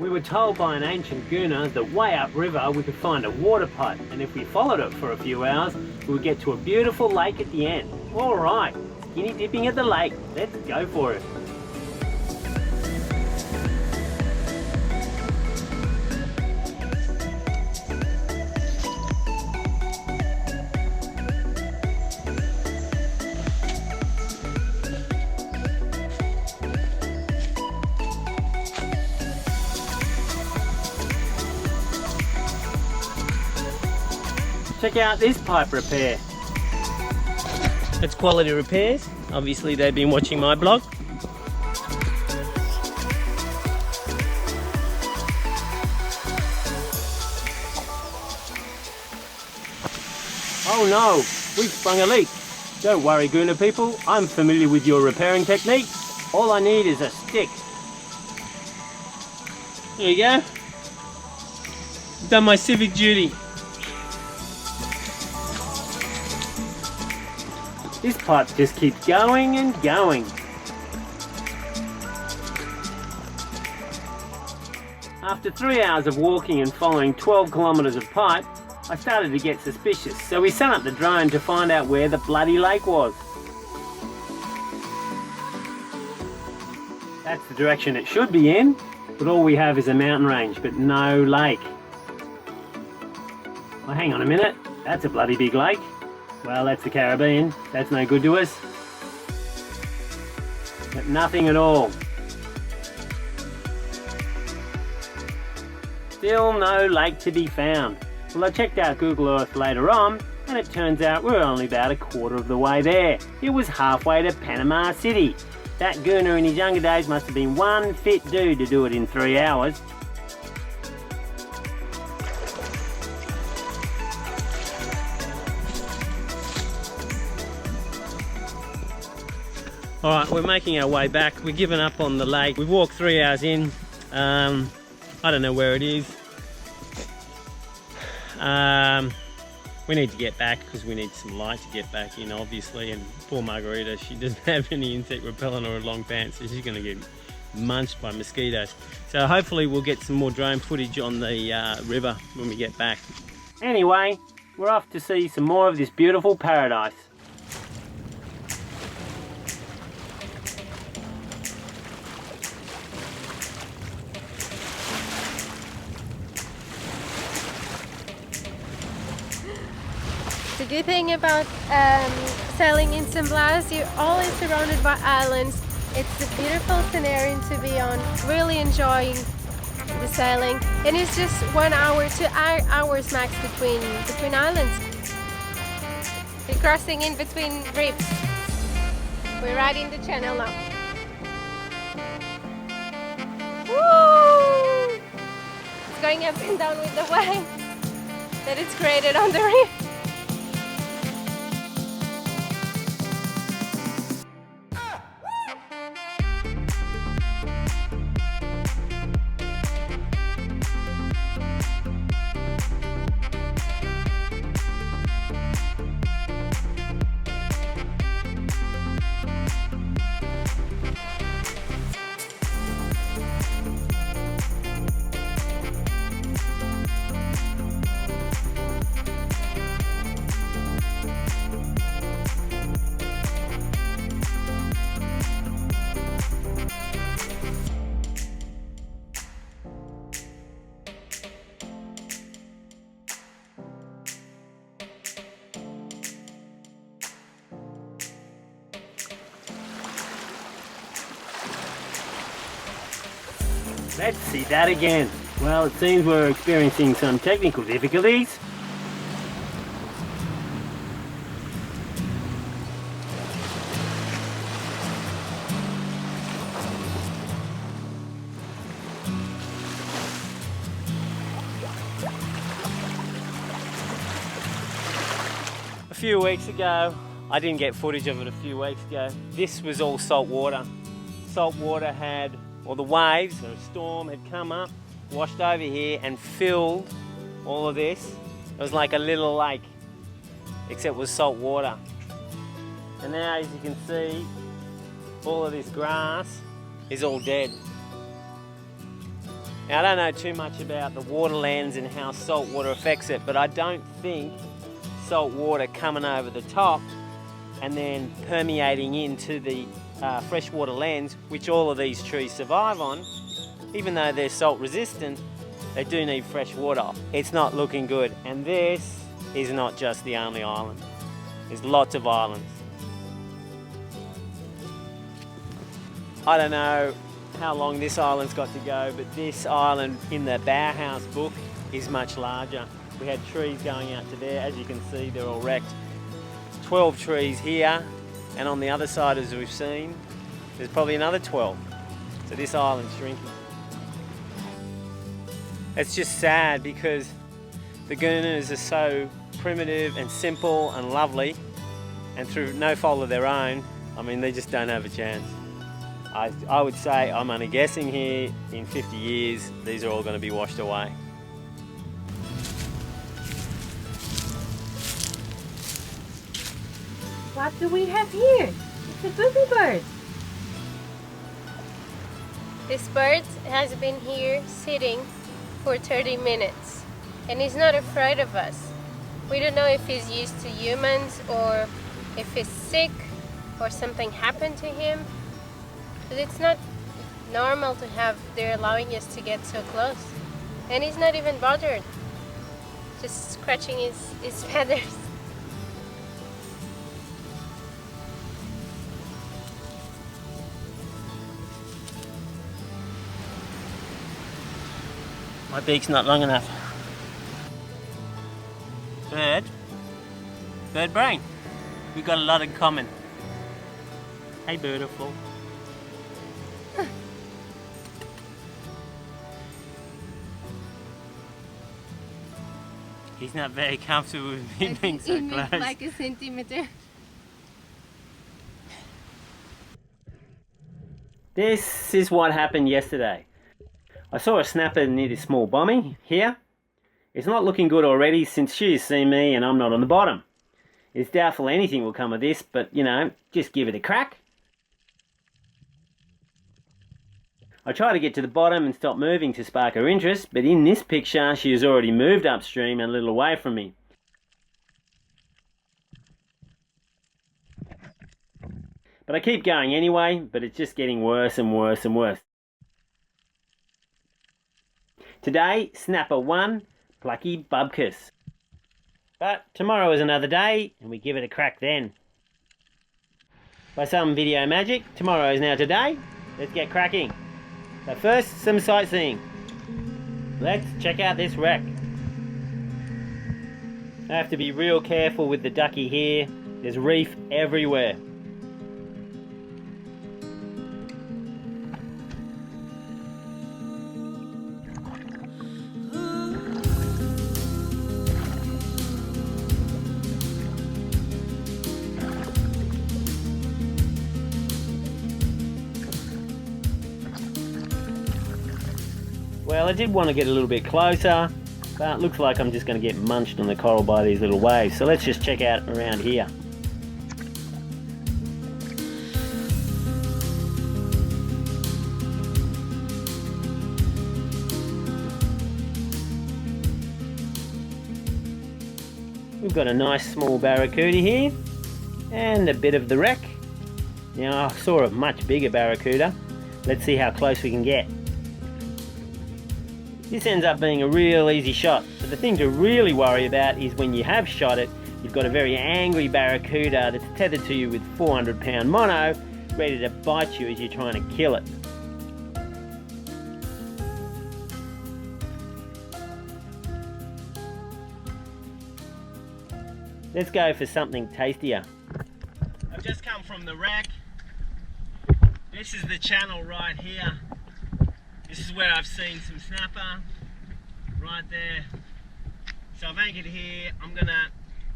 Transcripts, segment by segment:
We were told by an ancient Guna that way upriver we could find a water pipe, and if we followed it for a few hours, we would get to a beautiful lake at the end. Alright, skinny dipping at the lake, let's go for it. Check out this pipe repair. It's Quality Repairs. Obviously they've been watching my blog. Oh no, we've sprung a leak. Don't worry Guna people, I'm familiar with your repairing technique. All I need is a stick. There you go. Done my civic duty. This pipe just keeps going and going. After 3 hours of walking and following 12 kilometres of pipe, I started to get suspicious, so we sent up the drone to find out where the bloody lake was. That's the direction it should be in, but all we have is a mountain range, but no lake. Well, hang on a minute, that's a bloody big lake. Well, that's the Caribbean. That's no good to us. But nothing at all. Still no lake to be found. Well, I checked out Google Earth later on, and it turns out we're only about a quarter of the way there. It was halfway to Panama City. That Guna in his younger days must have been one fit dude to do it in 3 hours. Alright, we're making our way back. We're giving up on the lake. We've walked 3 hours in. I don't know where it is. We need to get back because we need some light to get back in, obviously. And poor Margarita, she doesn't have any insect repellent or long pants, so she's going to get munched by mosquitoes. So hopefully we'll get some more drone footage on the river when we get back. Anyway, we're off to see some more of this beautiful paradise. The good thing about sailing in San Blas, you're always surrounded by islands. It's a beautiful scenario to be on, really enjoying the sailing. And it's just 1 hour, 2 hours max between islands. We're crossing in between reefs. We're right in the channel now. Woo! It's going up and down with the waves that it's created on the reef. Let's see that again. Well, it seems we're experiencing some technical difficulties. A few weeks ago, I didn't get footage of it a few weeks ago. This was all salt water. Salt water had, or the waves, or a storm had come up, washed over here and filled all of this. It was like a little lake, except with salt water. And now, as you can see, all of this grass is all dead. Now, I don't know too much about the water lens and how salt water affects it, but I don't think salt water coming over the top and then permeating into the freshwater lens, which all of these trees survive on, even though they're salt resistant, they do need fresh water. It's not looking good. And this is not just the only island. There's lots of islands. I don't know how long this island's got to go, but this island in the Bauhaus book is much larger. We had trees going out to there. As you can see, they're all wrecked. 12 trees here, and on the other side, as we've seen, there's probably another 12. So this island's shrinking. It's just sad because the Gunas are so primitive and simple and lovely, and through no fault of their own, I mean, they just don't have a chance. I would say, I'm only guessing here, in 50 years, these are all going to be washed away. What do we have here? It's a booby bird. This bird has been here sitting for 30 minutes and he's not afraid of us. We don't know if he's used to humans or if he's sick or something happened to him. But it's not normal to have they're allowing us to get so close. And he's not even bothered. Just scratching his feathers. My beak's not long enough. Bird brain. We've got a lot in common. Hey, Birdiful. He's not very comfortable with me being so close. Like a centimeter. This is what happened yesterday. I saw a snapper near this small bommy here. It's not looking good already since she has seen me and I'm not on the bottom. It's doubtful anything will come of this, but you know, just give it a crack. I try to get to the bottom and stop moving to spark her interest, but in this picture she has already moved upstream and a little away from me. But I keep going anyway, but it's just getting worse and worse and worse. Today, snapper 1, plucky bubcus. But tomorrow is another day, and we give it a crack then. By some video magic, tomorrow is now today. Let's get cracking. But first, some sightseeing. Let's check out this wreck. I have to be real careful with the ducky here. There's reef everywhere. Well, I did want to get a little bit closer, but it looks like I'm just going to get munched on the coral by these little waves. So let's just check out around here. We've got a nice small barracuda here, and a bit of the wreck. Now, I saw a much bigger barracuda. Let's see how close we can get. This ends up being a real easy shot, but the thing to really worry about is when you have shot it, you've got a very angry barracuda that's tethered to you with 400-pound mono, ready to bite you as you're trying to kill it. Let's go for something tastier. I've just come from the wreck. This is the channel right here. This is where I've seen some snapper, right there. So I've anchored here. I'm gonna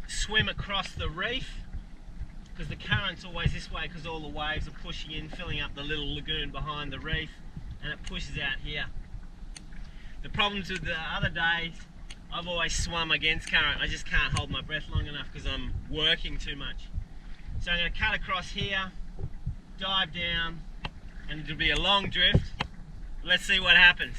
swim across the reef because the current's always this way because all the waves are pushing in, filling up the little lagoon behind the reef, and it pushes out here. The problems with the other days, I've always swum against current. I just can't hold my breath long enough because I'm working too much. So I'm gonna cut across here, dive down, and it'll be a long drift. Let's see what happens.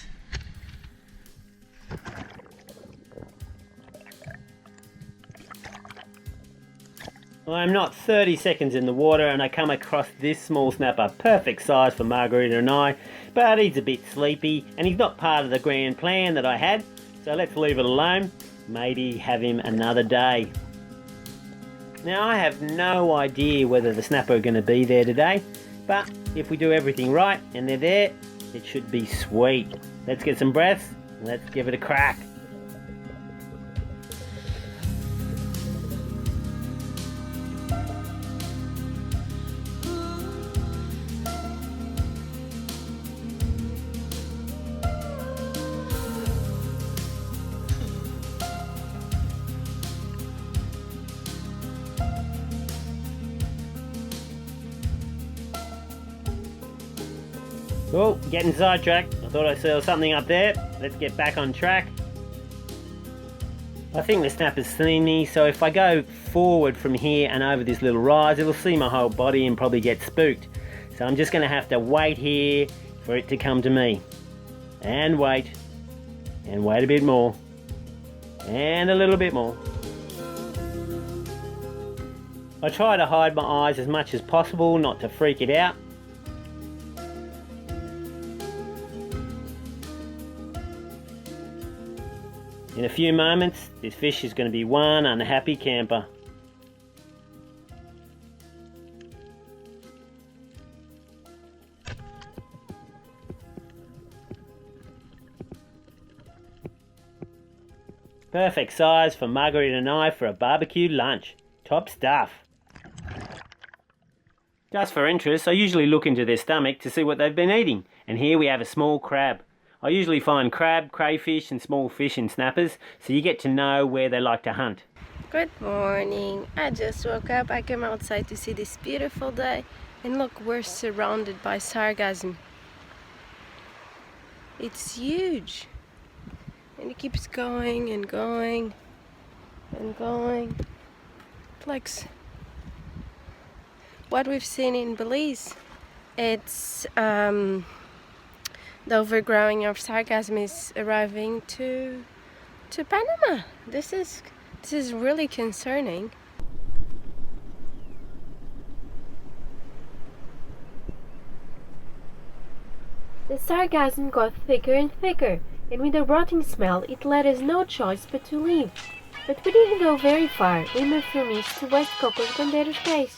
I'm not 30 seconds in the water and I come across this small snapper, perfect size for Margarita and I, but he's a bit sleepy and he's not part of the grand plan that I had, so let's leave it alone, maybe have him another day. Now I have no idea whether the snapper are going to be there today, but if we do everything right and they're there, it should be sweet. Let's get some breaths and let's give it a crack. Oh, getting sidetracked. I thought I saw something up there. Let's get back on track. I think the snapper's seen me, so if I go forward from here and over this little rise, it'll see my whole body and probably get spooked. So I'm just going to have to wait here for it to come to me. And wait. And wait a bit more. And a little bit more. I try to hide my eyes as much as possible, not to freak it out. In a few moments, this fish is going to be one unhappy camper. Perfect size for Margarita and I for a barbecue lunch. Top stuff. Just for interest, I usually look into their stomach to see what they've been eating. And here we have a small crab. I usually find crab, crayfish and small fish in snappers, so you get to know where they like to hunt. Good morning. I just woke up. I came outside to see this beautiful day, and look, we're surrounded by sargasm. It's huge, and it keeps going and going and going. Like what we've seen in Belize, it's the overgrowing of sargasm is arriving to Panama. This is really concerning. The sargasm got thicker and thicker, and with the rotting smell, it left us no choice but to leave. But we didn't go very far. We moved from east to West Cocos Banderos base.